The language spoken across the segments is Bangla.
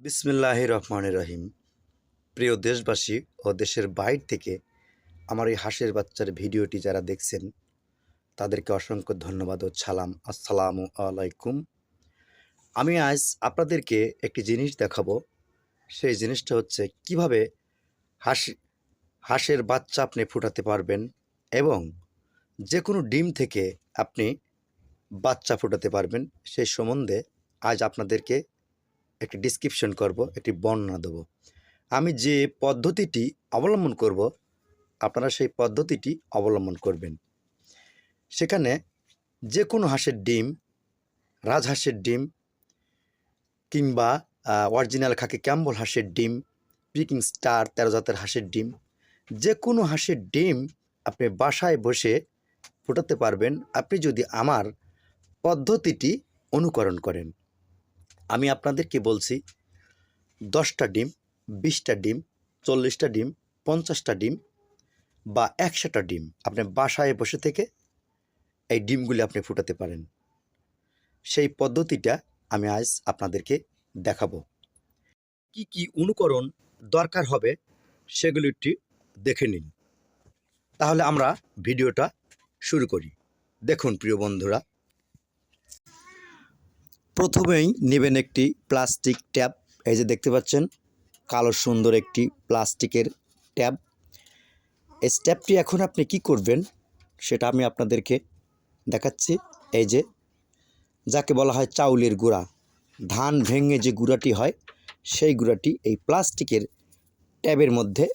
বিসমিল্লাহির রহমানির রহিম। প্রিয় দেশবাসী ও দেশের বাইরে থেকে আমার এই হাঁসের বাচ্চার ভিডিওটি যারা দেখছেন তাদেরকে অসংখ্য ধন্যবাদ ও সালাম। আসসালামু আলাইকুম। আমি আজ আপনাদেরকে একটি জিনিস দেখাবো। সেই জিনিসটা হচ্ছে কিভাবে হাঁস হাঁসের বাচ্চা আপনি ফোটাতে পারবেন এবং যে কোনো ডিম থেকে আপনি বাচ্চা ফোটাতে পারবেন সেই সম্বন্ধে আজ আপনাদেরকে একটি ডিসক্রিপশন করব, একটি বর্ণনা দেবো। আমি যে পদ্ধতিটি অবলম্বন করব আপনারা সেই পদ্ধতিটি অবলম্বন করবেন। সেখানে যে কোনো হাঁসের ডিম, রাজহাঁসের ডিম কিংবা অরিজিনাল খাকি ক্যাম্বল হাঁসের ডিম, পিকিং স্টার 13 জাতের হাঁসের ডিম, যে কোনো হাঁসের ডিম আপনি বাসায় বসে ফোটাতে পারবেন আপনি যদি আমার পদ্ধতিটি অনুকরণ করেন। আমি আপনাদেরকে বলছি 10টা ডিম, 20টা ডিম, 40টা ডিম, 50টা ডিম বা 100টা ডিম আপনি বাসায় বসে থেকে এই ডিমগুলি আপনি ফোটাতে পারেন। সেই পদ্ধতিটা আমি আজ আপনাদেরকে দেখাবো। কি কি অনুকরণ দরকার হবে সেগুলি একটু দেখে নিন। তাহলে আমরা ভিডিওটা শুরু করি। দেখুন প্রিয় বন্ধুরা, প্রথমেই নেবেন একটি প্লাস্টিক ট্যাপ। এই যে দেখতে পাচ্ছেন কালো সুন্দর একটি প্লাস্টিকের ট্যাপ। এই ট্যাপটি এখন আপনি কি করবেন সেটা আমি আপনাদেরকে দেখাচ্ছি। এই যে যাকে বলা হয় চাউলের গুঁড়া, ধান ভেঙে যে গুঁড়াটি হয় সেই গুঁড়াটি এই প্লাস্টিকের ট্যাবের মধ্যে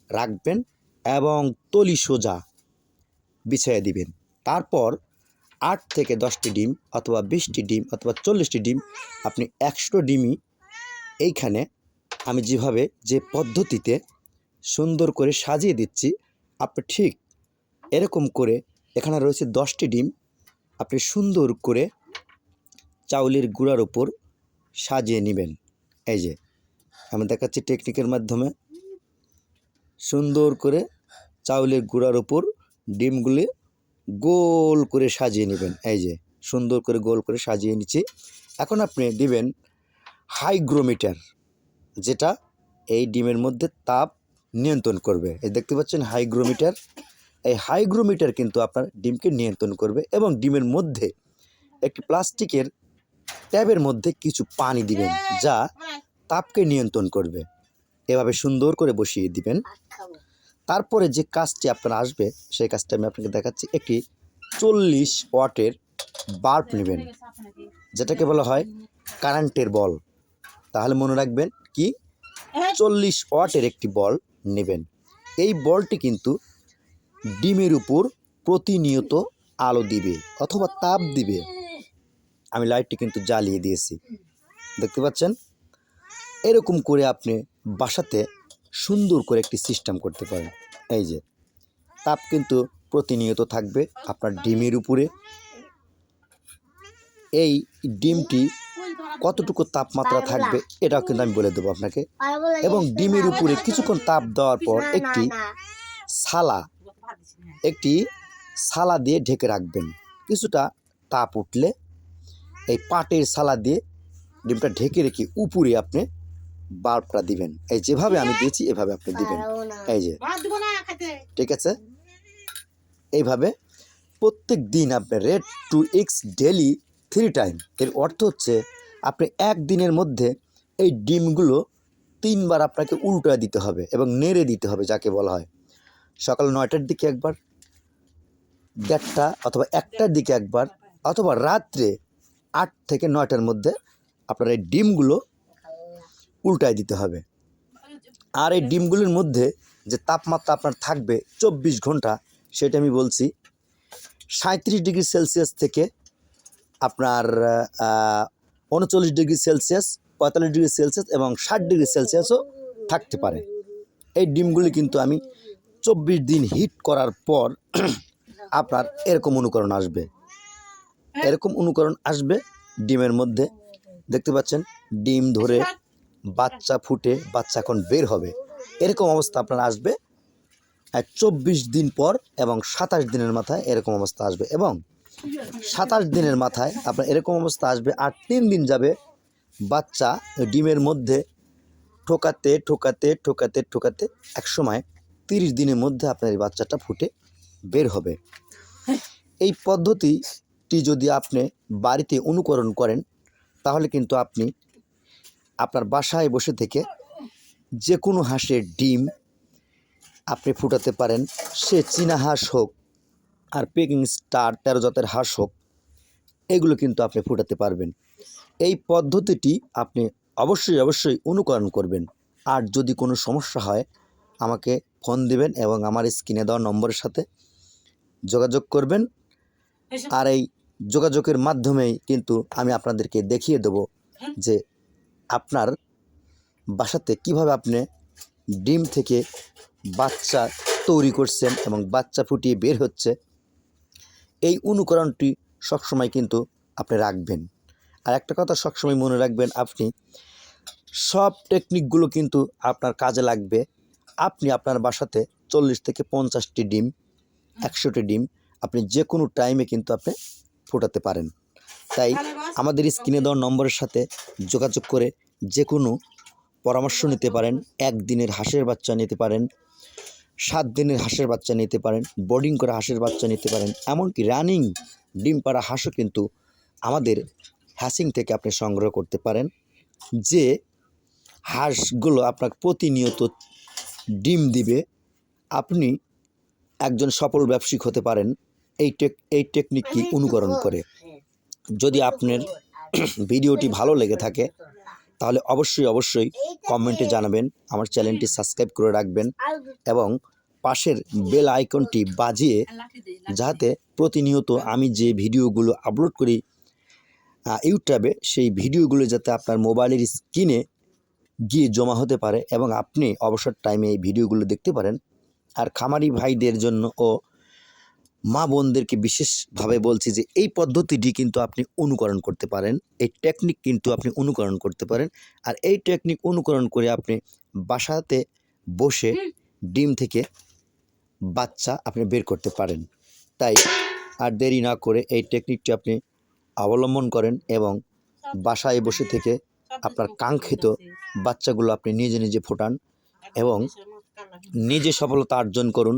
রাখবেন এবং তলি সোজা বিছিয়ে দিবেন। তারপর 8 থেকে 10টি ডিম অথবা 20টি ডিম অথবা 40টি ডিম, আপনি 100 ডিমই এইখানে আমি যেভাবে যে পদ্ধতিতে সুন্দর করে সাজিয়ে দিচ্ছি আপনি ঠিক এরকম করে এখানে রয়েছে 10টি ডিম আপনি সুন্দর করে চাউলের গুঁড়ার উপর সাজিয়ে নেবেন। এই যে আমি দেখাচ্ছি টেকনিকের মাধ্যমে সুন্দর করে চাউলের গুঁড়ার উপর ডিমগুলি গোল করে সাজিয়ে নেবেন। এই যে সুন্দর করে গোল করে সাজিয়ে নিচ্ছি। এখন আপনি দিবেন হাইগ্রোমিটার, যেটা এই ডিমের মধ্যে তাপ নিয়ন্ত্রণ করবে। এই দেখতে পাচ্ছেন হাইগ্রোমিটার। এই হাইগ্রোমিটার কিন্তু আপনার ডিমকে নিয়ন্ত্রণ করবে এবং ডিমের মধ্যে একটি প্লাস্টিকের ট্যাবের মধ্যে কিছু পানি দিবেন যা তাপকে নিয়ন্ত্রণ করবে। এভাবে সুন্দর করে বসিয়ে দিবেন। তারপরে যে কাজটি আপনার আসবে সেই কাজটা আমি আপনাকে দেখাচ্ছি। একটি 40 ওয়াটের বাল্ব নেবেন, যেটাকে বলা হয় কারেন্টের বল। তাহলে মনে রাখবেন কি 40 ওয়াটের একটি বল নেবেন। এই বলটি কিন্তু ডিমের উপর প্রতিনিয়ত আলো দিবে অথবা তাপ দিবে। আমি লাইটটি কিন্তু জ্বালিয়ে দিয়েছি, দেখতে পাচ্ছেন। এরকম করে আপনি বাসাতে সুন্দর করে একটি সিস্টেম করতে পারেন। এই যে তাপ কিন্তু প্রতিনিয়ত থাকবে আপনার ডিমের উপরে। এই ডিমটি কতটুকু তাপমাত্রা থাকবে এটাও কিন্তু আমি বলে দেবো আপনাকে। এবং ডিমের উপরে কিছুক্ষণ তাপ দেওয়ার পর একটি সালা দিয়ে ঢেকে রাখবেন। কিছুটা তাপ উঠলে এই পাটের সালা দিয়ে ডিমটা ঢেকে রেখে উপরে আপনি বাল্বটা দিবেন। এই যেভাবে আমি দিয়েছি এভাবে আপনি দিবেন। এই যে ঠিক আছে। এইভাবে প্রত্যেক দিন আপনি read two X daily 3 time. এর অর্থ হচ্ছে আপনি একদিনের মধ্যে এই ডিমগুলো 3 বার আপনাকে উল্টা দিতে হবে এবং নেড়ে দিতে হবে, যাকে বলা হয়। সকাল 9টার দিকে একবার, 1:30 অথবা 1টার দিকে একবার, অথবা রাত্রে 8 থেকে 9টার মধ্যে আপনার এই ডিমগুলো উল্টায় দিতে হবে। আর এই ডিমগুলির মধ্যে যে তাপমাত্রা আপনার থাকবে 24 ঘন্টা, সেটা আমি বলছি 37 ডিগ্রি সেলসিয়াস থেকে আপনার 39 ডিগ্রি সেলসিয়াস, 45 ডিগ্রি সেলসিয়াস এবং 60 ডিগ্রি সেলসিয়াসও থাকতে পারে। এই ডিমগুলি কিন্তু আমি 24 দিন হিট করার পর আপনার এরকম অনুকরণ আসবে। ডিমের মধ্যে দেখতে পাচ্ছেন ডিম ধরে বাচ্চা ফুটে বাচ্চা এখন বের হবে। এরকম অবস্থা আপনার আসবে 24 দিন পর এবং 27 দিনের মাথায় এরকম অবস্থা আসবে। এবং 27 দিনের মাথায় আপনার এরকম অবস্থা আসবে। আর 3 দিন যাবে বাচ্চা ডিমের মধ্যে ঠোকাতে ঠোকাতে ঠোকাতে ঠোকাতে একসময় 30 দিনের মধ্যে আপনার এই বাচ্চাটা ফুটে বের হবে। এই পদ্ধতিটি যদি আপনি বাড়িতে অনুকরণ করেন তাহলে কিন্তু আপনি আপনার বাসায় বসে থেকে যে কোনো হাঁসের ডিম আপনি ফুটাতে পারেন, সে চীনা হাঁস হোক আর পেকিং স্টার 13 জাতের হাঁস হোক, এগুলো কিন্তু আপনি ফুটাতে পারবেন। এই পদ্ধতিটি আপনি অবশ্যই অনুকরণ করবেন। আর যদি কোনো সমস্যা হয় আমাকে ফোন দিবেন এবং আমার স্ক্রিনে দেওয়া নম্বরের সাথে যোগাযোগ করবেন। আর এই যোগাযোগের মাধ্যমেই কিন্তু আমি আপনাদেরকে দেখিয়ে দেব যে আপনার বাসাতে কিভাবে আপনি ডিম থেকে বাচ্চা তৈরি করছেন এবং বাচ্চা ফুটিয়ে বের হচ্ছে। এই অনুকরণটি সবসময় কিন্তু আপনি রাখবেন। আর একটা কথা সবসময় মনে রাখবেন, আপনি সব টেকনিকগুলো কিন্তু আপনার কাজে লাগবে। আপনি আপনার বাসাতে 40 থেকে 50টি ডিম, 100টি ডিম আপনি যে কোনো টাইমে কিন্তু আপনি ফোটাতে পারেন। তাই আমাদের স্ক্রিনে দেওয়া নম্বরের সাথে যোগাযোগ করে যে কোনো পরামর্শ নিতে পারেন। 1 দিনের হাঁসের বাচ্চা নিতে পারেন, 7 দিনের হাঁসের বাচ্চা নিতে পারেন, বোর্ডিং করা হাঁসের বাচ্চা নিতে পারেন, এমনকি রানিং ডিম পাড়া হাঁসও কিন্তু আমাদের হ্যাচিং থেকে আপনি সংগ্রহ করতে পারেন। যে হাঁসগুলো আপনার প্রতিনিয়ত ডিম দিবে, আপনি একজন সফল ব্যবসায়িক হতে পারেন এই টেকনিকটি অনুকরণ করে। যদি আপনার ভিডিওটি ভালো লেগে থাকে তাহলে অবশ্যই কমেন্টে জানাবেন, আমার চ্যানেলটি সাবস্ক্রাইব করে রাখবেন এবং পাশের বেল আইকনটি বাজিয়ে, যাতে প্রতিনিয়ত আমি যে ভিডিওগুলো আপলোড করি ইউটিউবে, সেই ভিডিওগুলো যাতে আপনার মোবাইলের স্ক্রিনে গিয়ে জমা হতে পারে এবং আপনি অবসর টাইমে এই ভিডিওগুলো দেখতে পারেন। আর খামারি ভাইদের জন্য ও মা বোনদেরকে বিশেষভাবে বলছি যে এই পদ্ধতিটি কিন্তু আপনি অনুকরণ করতে পারেন, এই টেকনিক কিন্তু আপনি অনুকরণ করতে পারেন। আর এই টেকনিক অনুকরণ করে আপনি বাসাতে বসে ডিম থেকে বাচ্চা আপনি বের করতে পারেন। তাই আর দেরি না করে এই টেকনিকটি আপনি অবলম্বন করেন এবং বাসায় বসে থেকে আপনার কাঙ্ক্ষিত বাচ্চাগুলো আপনি নিজে ফোটান এবং নিজে সফলতা অর্জন করুন,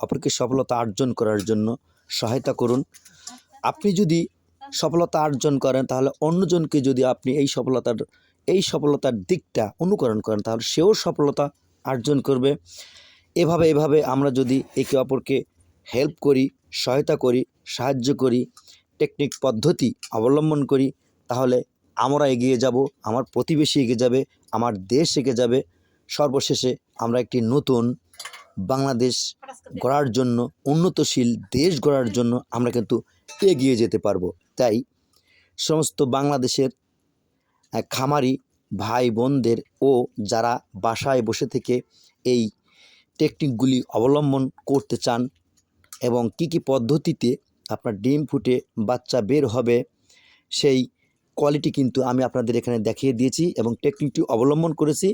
অপরকে সফলতা অর্জন করার জন্য সহায়তা করুন। আপনি যদি সফলতা অর্জন করেন তাহলে অন্যজনকে যদি আপনি এই সফলতার দিকটা অনুকরণ করেন তাহলে সেও সফলতা অর্জন করবে। এভাবে আমরা যদি একে অপরকে হেল্প করি, সহায়তা করি, সাহায্য করি, টেকনিক পদ্ধতি অবলম্বন করি, তাহলে আমরা এগিয়ে যাব, আমার প্রতিবেশী এগিয়ে যাবে, আমার দেশ এগিয়ে যাবে। সর্বশেষে আমরা একটি নতুন বাংলাদেশ গড়ার জন্য, উন্নতশীল দেশ গড়ার জন্য আমরা কিন্তু এগিয়ে যেতে পারবো। তাই সমস্ত বাংলাদেশের খামারি ভাই বোনদের ও যারা বাসায় বসে থেকে এই টেকনিকগুলি অবলম্বন করতে চান এবং কি পদ্ধতিতে আপনার ডিম ফুটে বাচ্চা বের হবে, সেই কোয়ালিটি কিন্তু আমি আপনাদের এখানে দেখিয়ে দিয়েছি এবং টেকনিকটি অবলম্বন করেছি।